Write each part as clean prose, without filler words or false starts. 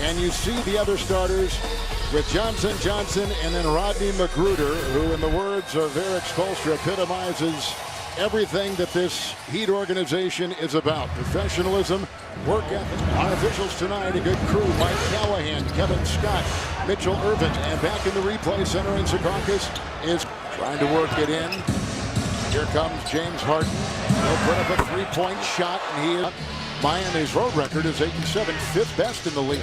And you see the other starters with Johnson, and then Rodney McGruder, who, in the words of Erik Spoelstra, epitomizes everything that this Heat organization is about. Professionalism, work ethic. Our officials tonight, a good crew: Mike Callahan, Kevin Scott, Mitchell Irvin, and back in the replay center in Secaucus is trying to work it in. Here comes James Harden. He'll put up a three-point shot, and he is. Miami's road record is 8-7, fifth best in the league.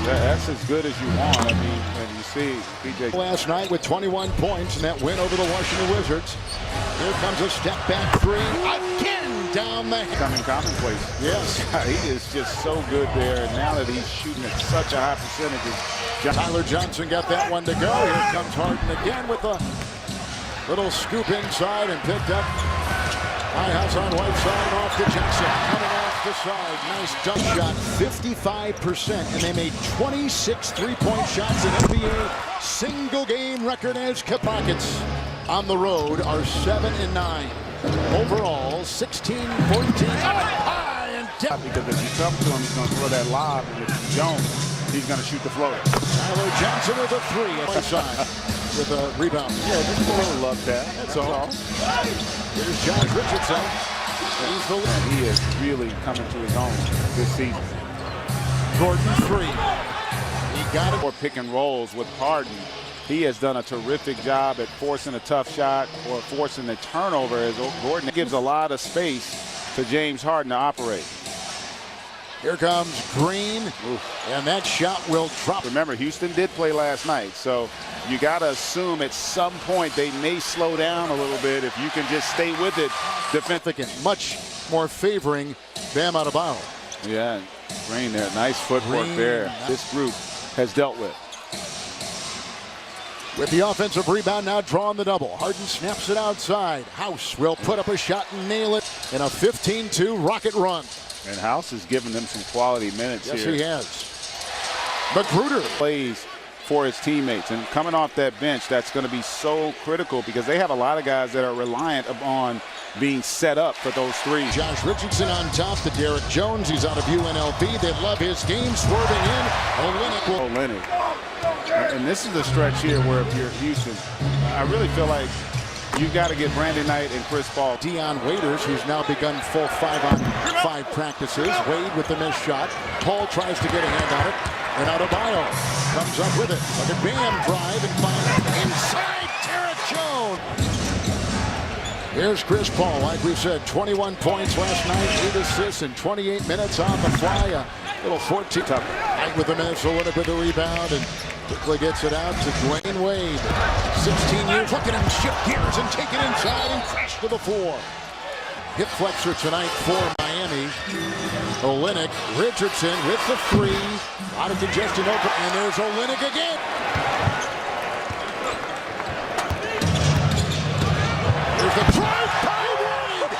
That's as good as you want. I mean, when you see PJ last night with 21 points in that win over the Washington Wizards. Here comes a step back three. Again down the becoming commonplace. Yes. He is just so good there. And now that he's shooting at such a high percentage. Tyler Johnson got that one to go. Here comes Harden again with a little scoop inside and picked up. High house on Whiteside and off to Jackson. Coming off the side. Nice dunk shot. 55%. And they made 26 three-point shots in NBA. Single game record as Rockets on the road are 7-9. Overall, 16-14. High and down. Because if you come to him, he's going to throw that lob. And if you don't, he's going to shoot the floater. Tyler Johnson with a three at the side. With a rebound. Yeah, just a little love that. That's all. Here's Josh Richardson. He's the lead. And he is really coming to his own this season. Gordon three. He got it. Or pick and rolls with Harden. He has done a terrific job at forcing a tough shot or forcing a turnover, as Gordon gives a lot of space to James Harden to operate. Here comes Green, and that shot will drop. Remember, Houston did play last night, so you got to assume at some point they may slow down a little bit if you can just stay with it. Defensive, much more favoring Bam Adebayo. Yeah, Green there, nice footwork there. This group has dealt with. With the offensive rebound now drawing the double. Harden snaps it outside. House will put up a shot and nail it in a 15-2 Rocket run. And House has given them some quality minutes here. Yes, he has. McGruder plays for his teammates. And coming off that bench, that's going to be so critical because they have a lot of guys that are reliant upon being set up for those threes. Josh Richardson on top to Derek Jones. He's out of UNLV. They love his game. Swerving in. Olynyk. And this is the stretch here where if you're Houston, I really feel like you've got to get Brandon Knight and Chris Paul. Dion Waiters, who's now begun full 5-on-5 practices. Wade with the missed shot. Paul tries to get a hand on it. And Adebayo comes up with it. Like a Bam drive and find inside Derek Jones. Here's Chris Paul. Like we said, 21 points last night, 8 assists in 28 minutes on the fly. A little 14. Knight with the miss, Olynyk with the rebound, and quickly gets it out to Dwayne Wade. 16 years. Look at him shift gears and take it inside and crash to the floor. Hip flexor tonight for Miami. Olynyk, Richardson with the three. Out of congestion open, and there's Olynyk again. There's the drive by Wade.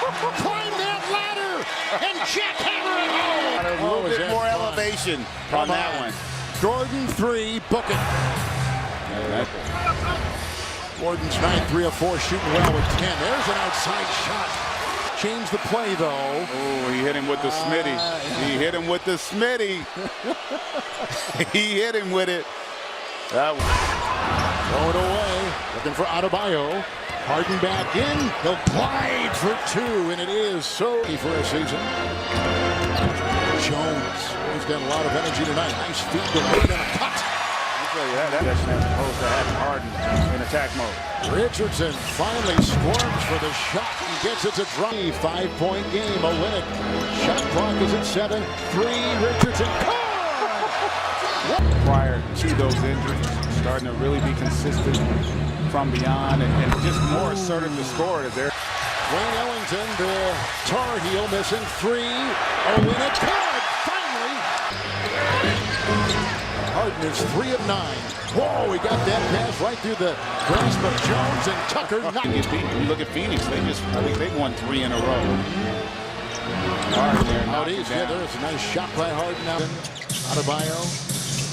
Climb that ladder and jackhammer it home. A little bit more elevation on that one. Gordon three, book it. Gordon's 9, 3 of 4, shooting well with 10. There's an outside shot. Change the play, though. Oh, he hit him with the Smitty. He hit him with the Smitty. He hit him with it. Throw it away. Looking for Adebayo. Harden back in. He'll glide for two, and it is so for a season. Jones. He's got a lot of energy tonight. Nice feed to Wade and a cut. That's as opposed to having Harden in attack mode. Richardson finally squirms for the shot and gets it to drop. 5-point game. Olynyk. Shot clock is at 7. 3. Richardson. Prior to those injuries, starting to really be consistent from beyond and just more assertive to score as there. Wayne Ellington, the Tar Heel, missing 3. Olynyk card finally. Harden is 3 of 9. Whoa, he got that pass right through the grasp of Jones and Tucker. You look at Phoenix, I think they won 3 in a row. Harden there, out east. Yeah, there's a nice shot by Harden now. Adebayo.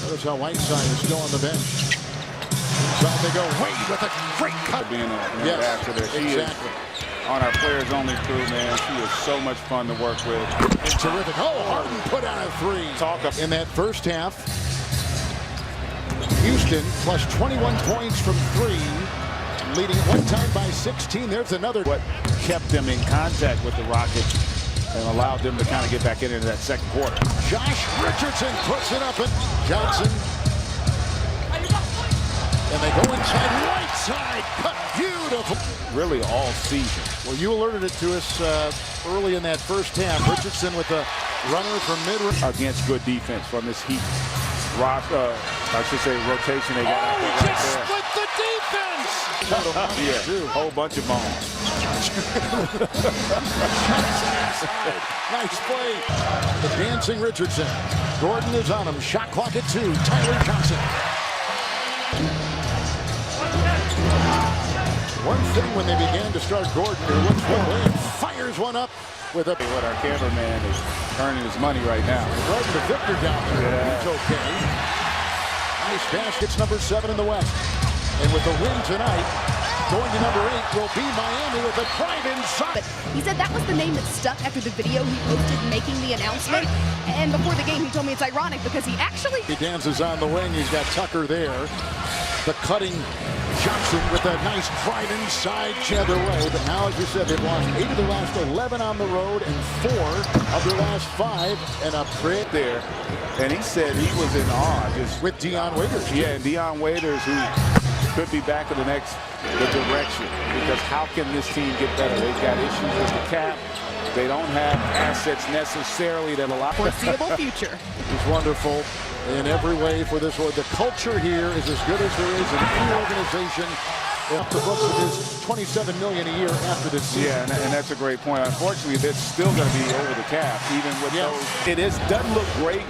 Notice how Whiteside is still on the bench. Inside they go. Wade with a great cut. Being a back to there. She is on our players only crew, man. She is so much fun to work with. And terrific. Oh, Harden put out a 3. Talk up in that first half. Houston plus 21 points from 3, leading at one time by 16. There's another. What kept them in contact with the Rockets and allowed them to kind of get back into that second quarter. Josh Richardson puts it up, and Johnson. And they go inside, right side, cut, beautiful. Really all season. Well, you alerted it to us early in that first half. Richardson with a runner from mid-range. Against good defense from this Heat. I should say rotation they got out there right just there. split the defense! Yeah, whole bunch of bones. Nice play. The dancing Richardson. Gordon is on him. Shot clock at 2. Tyler Johnson. One thing when they began to start Gordon, he looks one way and fires one up with a. What our cameraman is earning his money right now. Gordon to Victor down there. Yeah. He's okay. Nice baskets, number 7 in the West. And with the win tonight, going to number 8 will be Miami with a drive inside. He said that was the name that stuck after the video he posted making the announcement. And before the game, he told me it's ironic because he actually. He dances on the wing. He's got Tucker there. The cutting Johnson with a nice drive inside the other way. But now, as you said, they've lost 8 of their last 11 on the road and 4 of their last 5. And a crit There, and he said he was in awe just with Dion Waiters. Yeah, and Dion Waiters, who could be back in the direction, because how can this team get better? They've got issues with the cap. They don't have assets necessarily that allow Foreseeable future. He's wonderful in every way for this one. The culture here is as good as there is in any organization. Up the books of his $27 million a year after this season. Yeah, and that's a great point. Unfortunately, it's still going to be over the cap, even with those. Doesn't look great,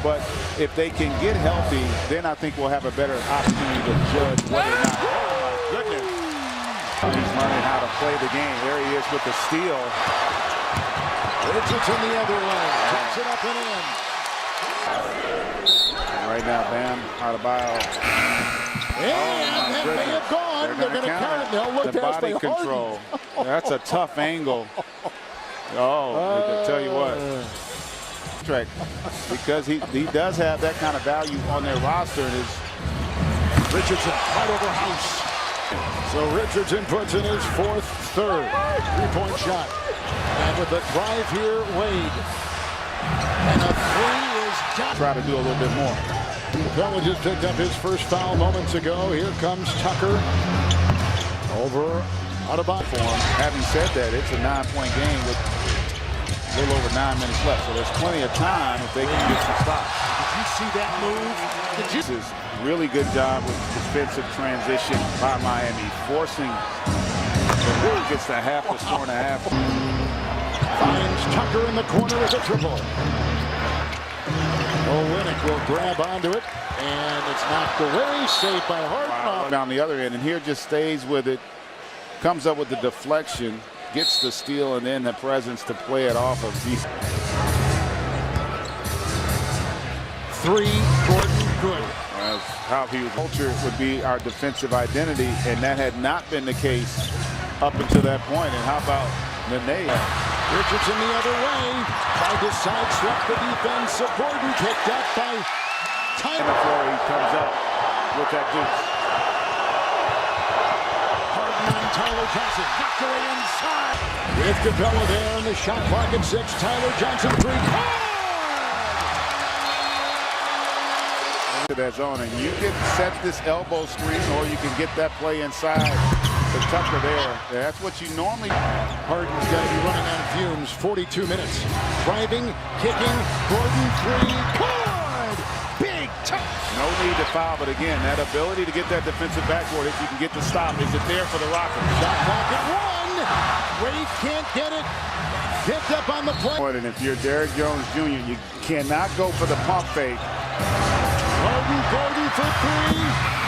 but if they can get healthy, then I think we'll have a better opportunity to judge whether or not. Oh my goodness! He's learning how to play the game. There he is with the steal. Richardson the other way. Takes it up and in. And right now, Bam Adebayo. And that may have gone. They're going to count it. They'll look the past body control. That's a tough angle. Oh, I tell you what. Track, because he does have that kind of value on their roster. And his Richardson right over House. So Richardson puts in his 4th, 3rd 3-point shot. And with a drive here, Wade. And a 3 is done. try to do a little bit more. Capella just picked up his first foul moments ago. Here comes Tucker over Adebayo. Having said that, it's a 9-point game with a little over 9 minutes left, so there's plenty of time if they can get some stops. Did you see that move? This is really good job with defensive transition by Miami, forcing really gets the half to score and a half. Finds Tucker in the corner with a triple. Olynyk will grab onto it, and it's knocked away. Saved by Harden. Down the other end, and here just stays with it. Comes up with the deflection, gets the steal, and then the presence to play it off of. 3, Gordon, good. As how he was culture would be our defensive identity, and that had not been the case up until that point. And how about Nene? Richardson the other way. Tried to sidestep the defense of Gordon. Picked up by Tyler. Before he comes up with that deuce. Harden on Tyler Johnson. Knocked away inside. With Capella there on the shot clock at 6. Tyler Johnson 3. To that zone, and you can set this elbow screen, or you can get that play inside. The Tucker there. That's what you normally. Harden's got to be running on fumes. 42 minutes. Driving, kicking. Gordon 3. Good. Big touch. No need to foul, but again, that ability to get that defensive backboard, if you can get the stop, is it there for the Rockets? Shot clock at 1. Wade can't get it. Picked up on the play. And if you're Derrick Jones Jr., you cannot go for the pump fake. Gordon for 3.